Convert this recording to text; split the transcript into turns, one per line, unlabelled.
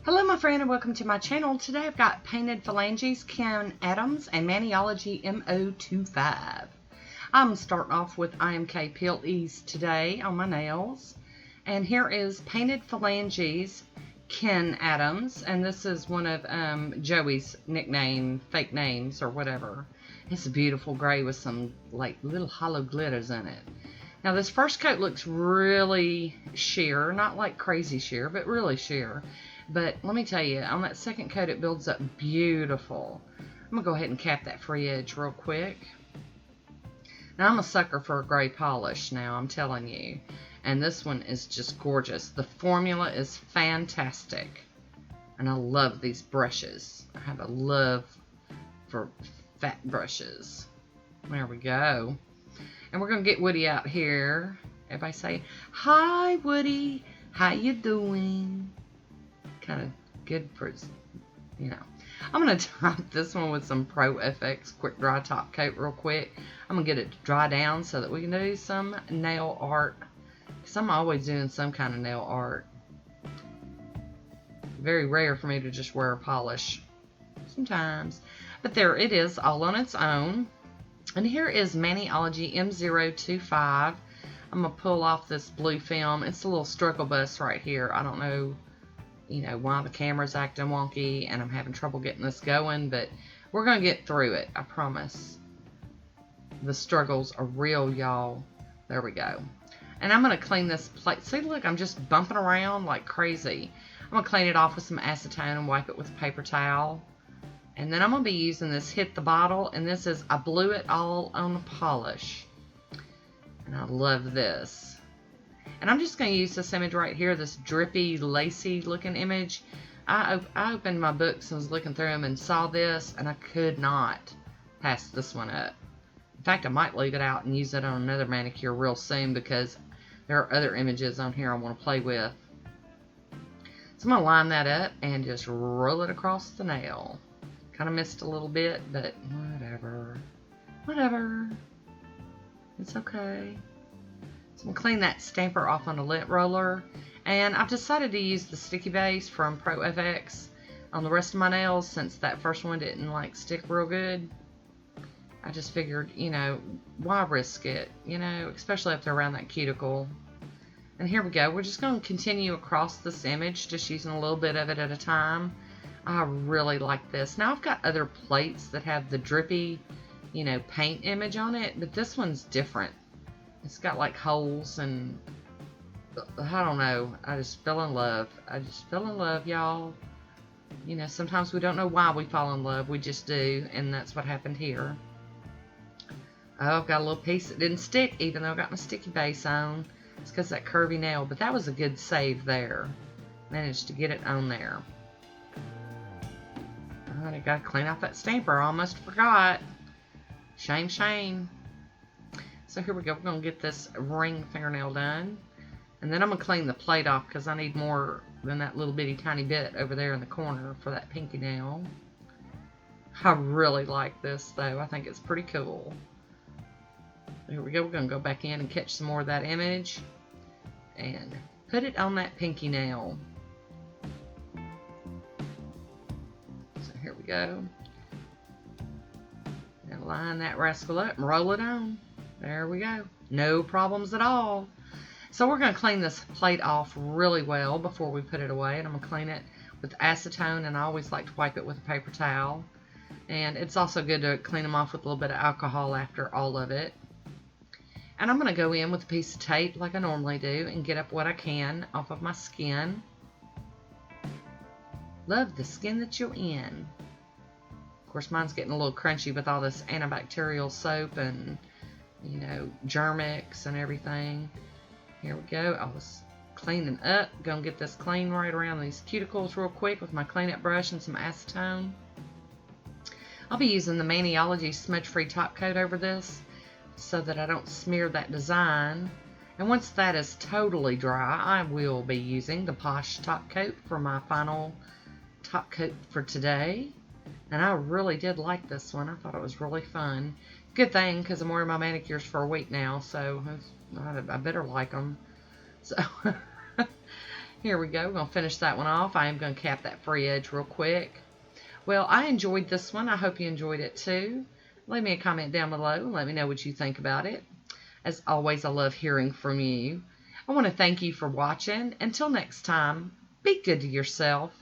Hello my friend and welcome to my channel. Today I've got painted Phalanges, Ken Adams, and Maniology M025. I'm starting off with IMK Peel Ease today on my nails. And here is painted Phalanges, Ken Adams, and this is one of Joey's nickname, fake names or whatever. It's a beautiful gray with some like little hollow glitters in it. Now this first coat looks really sheer, not like crazy sheer, but really sheer. But let me tell you, on that second coat, it builds up beautiful. I'm going to go ahead and cap that free edge real quick. Now, I'm a sucker for a gray polish now, I'm telling you. And this one is just gorgeous. The formula is fantastic. And I love these brushes. I have a love for fat brushes. There we go. And we're going to get Woody out here. Everybody say, "Hi, Woody. How you doing?" Kind of good for, you know. I'm going to top this one with some Pro FX quick dry top coat real quick. I'm going to get it to dry down so that we can do some nail art. Because I'm always doing some kind of nail art. Very rare for me to just wear a polish. Sometimes. But there it is, all on its own. And here is Maniology M025. I'm going to pull off this blue film. It's a little struggle bus right here. I don't know, you know, why the camera's acting wonky and I'm having trouble getting this going, but we're going to get through it, I promise. The struggles are real, y'all. There we go. And I'm going to clean this plate. See, look, I'm just bumping around like crazy. I'm going to clean it off with some acetone and wipe it with a paper towel. And then I'm going to be using this Hit the Bottle, and this is I Blew It All on the Polish. And I love this. And I'm just going to use this image right here, this drippy, lacy looking image. I opened my books and was looking through them and saw this, and I could not pass this one up. In fact, I might leave it out and use it on another manicure real soon because there are other images on here I want to play with. So I'm going to line that up and just roll it across the nail. Kind of missed a little bit, but whatever. Whatever. It's okay. So I'm going to clean that stamper off on a lint roller. And I've decided to use the sticky base from Pro FX on the rest of my nails since that first one didn't like stick real good. I just figured, you know, why risk it? You know, especially if they're around that cuticle. And here we go. We're just going to continue across this image, just using a little bit of it at a time. I really like this. Now I've got other plates that have the drippy, you know, paint image on it, but this one's different. It's got like holes and I don't know. I just fell in love. I just fell in love, y'all. You know, sometimes we don't know why we fall in love. We just do, and that's what happened here. Oh, I've got a little piece that didn't stick, even though I got my sticky base on. It's because that curvy nail, but that was a good save there. Managed to get it on there. I gotta clean off that stamper. I almost forgot. Shame, shame. So here we go. We're going to get this ring fingernail done. And then I'm going to clean the plate off because I need more than that little bitty tiny bit over there in the corner for that pinky nail. I really like this though. I think it's pretty cool. Here we go. We're going to go back in and catch some more of that image. And put it on that pinky nail. So here we go. And line that rascal up and roll it on. There we go. No problems at all. So we're going to clean this plate off really well before we put it away. And I'm going to clean it with acetone, and I always like to wipe it with a paper towel. And it's also good to clean them off with a little bit of alcohol after all of it. And I'm going to go in with a piece of tape like I normally do and get up what I can off of my skin. Love the skin that you're in. Of course, mine's getting a little crunchy with all this antibacterial soap and, you know, GERmix and everything. Here we go. I was cleaning up. Gonna get this clean right around these cuticles real quick with my cleanup brush and some acetone. I'll be using the Maniology smudge-free top coat over this so that I don't smear that design. And once that is totally dry, I will be using the Poshe top coat for my final top coat for today. And I really did like this one. I thought it was really fun. Good thing, because I'm wearing my manicures for a week now, so I better like them. So Here we go. We're going to finish that one off. I am going to cap that free edge real quick. Well, I enjoyed this one. I hope you enjoyed it too. Leave me a comment down below and let me know what you think about it. As always, I love hearing from you. I want to thank you for watching. Until next time, be good to yourself.